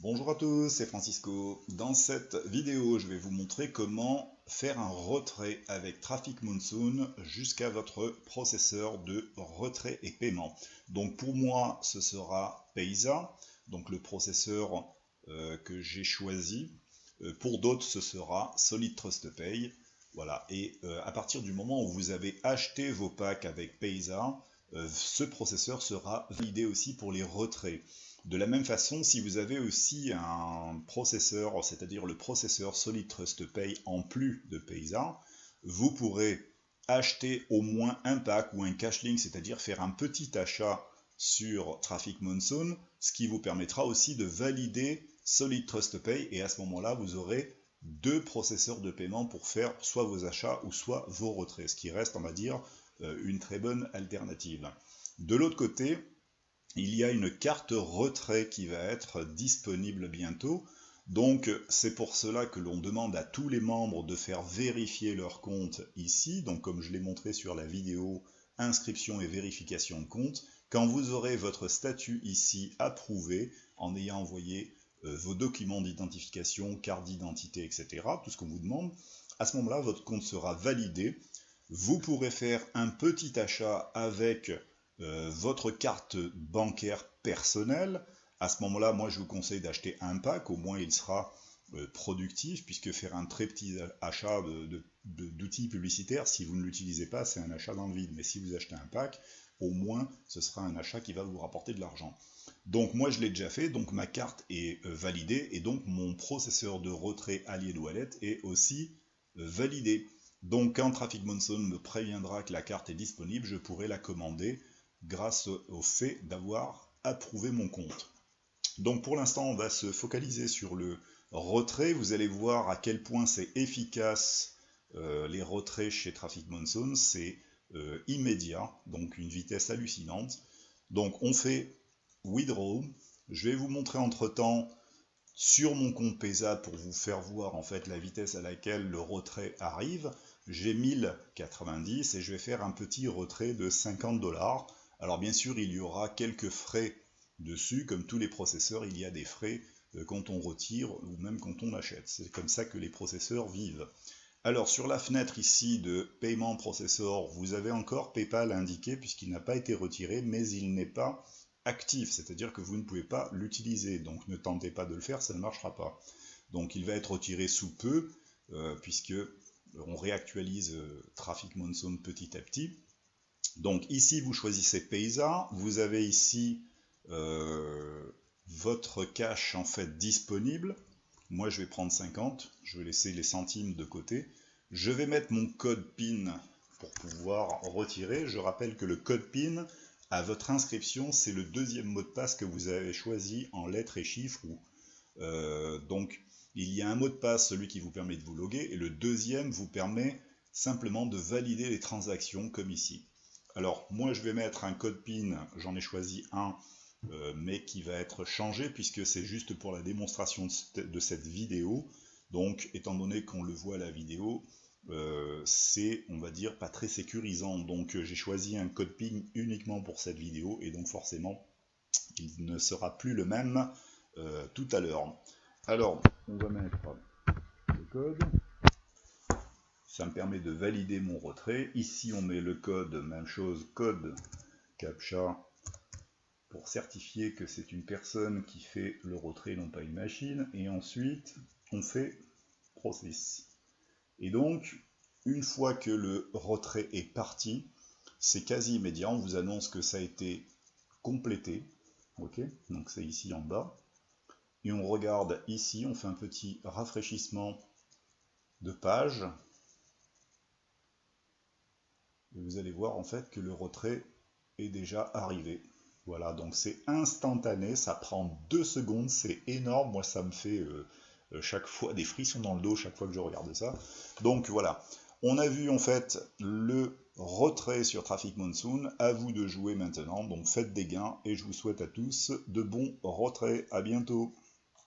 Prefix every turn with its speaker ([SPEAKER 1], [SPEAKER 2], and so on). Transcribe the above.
[SPEAKER 1] Bonjour à tous, c'est Francisco. Dans cette vidéo, je vais vous montrer comment faire un retrait avec Traffic Monsoon jusqu'à votre processeur de retrait et paiement. Donc pour moi, ce sera Payza, donc le processeur que j'ai choisi. Pour d'autres, ce sera Solid Trust Pay. Voilà, et à partir du moment où vous avez acheté vos packs avec Payza, ce processeur sera validé aussi pour les retraits. De la même façon, si vous avez aussi un processeur, c'est-à-dire le processeur Solid Trust Pay en plus de Payza, vous pourrez acheter au moins un pack ou un cash link, c'est-à-dire faire un petit achat sur Traffic Monsoon, ce qui vous permettra aussi de valider Solid Trust Pay, et à ce moment-là, vous aurez deux processeurs de paiement pour faire soit vos achats ou soit vos retraits, ce qui reste, on va dire, une très bonne alternative. De l'autre côté, il y a une carte retrait qui va être disponible bientôt. Donc c'est pour cela que l'on demande à tous les membres de faire vérifier leur compte ici. Donc comme je l'ai montré sur la vidéo inscription et vérification de compte, quand vous aurez votre statut ici approuvé en ayant envoyé vos documents d'identification, carte d'identité, etc., tout ce qu'on vous demande, à ce moment-là, votre compte sera validé. Vous pourrez faire un petit achat avec votre carte bancaire personnelle. À ce moment-là, moi je vous conseille d'acheter un pack, au moins il sera productif, puisque faire un très petit achat d'outils publicitaires, si vous ne l'utilisez pas, c'est un achat dans le vide. Mais si vous achetez un pack, au moins ce sera un achat qui va vous rapporter de l'argent. Donc moi je l'ai déjà fait, donc ma carte est validée, et donc mon processeur de retrait allié de wallet est aussi validé. Donc quand Traffic Monsoon me préviendra que la carte est disponible, je pourrai la commander grâce au fait d'avoir approuvé mon compte. Donc pour l'instant, on va se focaliser sur le retrait. Vous allez voir à quel point c'est efficace les retraits chez Traffic Monsoon. C'est immédiat, donc une vitesse hallucinante. Donc on fait withdraw. Je vais vous montrer entre-temps sur mon compte Payza pour vous faire voir en fait la vitesse à laquelle le retrait arrive. J'ai 1090 et je vais faire un petit retrait de 50 $. Alors bien sûr, il y aura quelques frais dessus, comme tous les processeurs, il y a des frais quand on retire ou même quand on achète. C'est comme ça que les processeurs vivent. Alors sur la fenêtre ici de paiement processeur, vous avez encore PayPal indiqué puisqu'il n'a pas été retiré, mais il n'est pas actif, c'est-à-dire que vous ne pouvez pas l'utiliser. Donc ne tentez pas de le faire, ça ne marchera pas. Donc il va être retiré sous peu, puisque on réactualise Traffic Monsoon petit à petit. Donc ici, vous choisissez Payza. Vous avez ici votre cash en fait disponible. Moi, je vais prendre 50. Je vais laisser les centimes de côté. Je vais mettre mon code PIN pour pouvoir retirer. Je rappelle que le code PIN, à votre inscription, c'est le deuxième mot de passe que vous avez choisi en lettres et chiffres. Donc, il y a un mot de passe, celui qui vous permet de vous loguer, et le deuxième vous permet simplement de valider les transactions, comme ici. Alors, moi, je vais mettre un code PIN, j'en ai choisi un, mais qui va être changé, puisque c'est juste pour la démonstration de cette vidéo. Donc, étant donné qu'on le voit à la vidéo, c'est, on va dire, pas très sécurisant. Donc, j'ai choisi un code PIN uniquement pour cette vidéo, et donc forcément, il ne sera plus le même tout à l'heure. Alors, on va mettre le code. Ça me permet de valider mon retrait. Ici, on met le code, même chose, code CAPTCHA, pour certifier que c'est une personne qui fait le retrait, non pas une machine. Et ensuite, on fait process. Et donc, une fois que le retrait est parti, c'est quasi immédiat. On vous annonce que ça a été complété. Ok, donc c'est ici en bas. Et on regarde ici, on fait un petit rafraîchissement de page. Et vous allez voir en fait que le retrait est déjà arrivé. Voilà, donc c'est instantané, ça prend 2 secondes, c'est énorme. Moi, ça me fait chaque fois des frissons dans le dos chaque fois que je regarde ça. Donc voilà, on a vu en fait le retrait sur Traffic Monsoon. À vous de jouer maintenant, donc faites des gains et je vous souhaite à tous de bons retraits. À bientôt.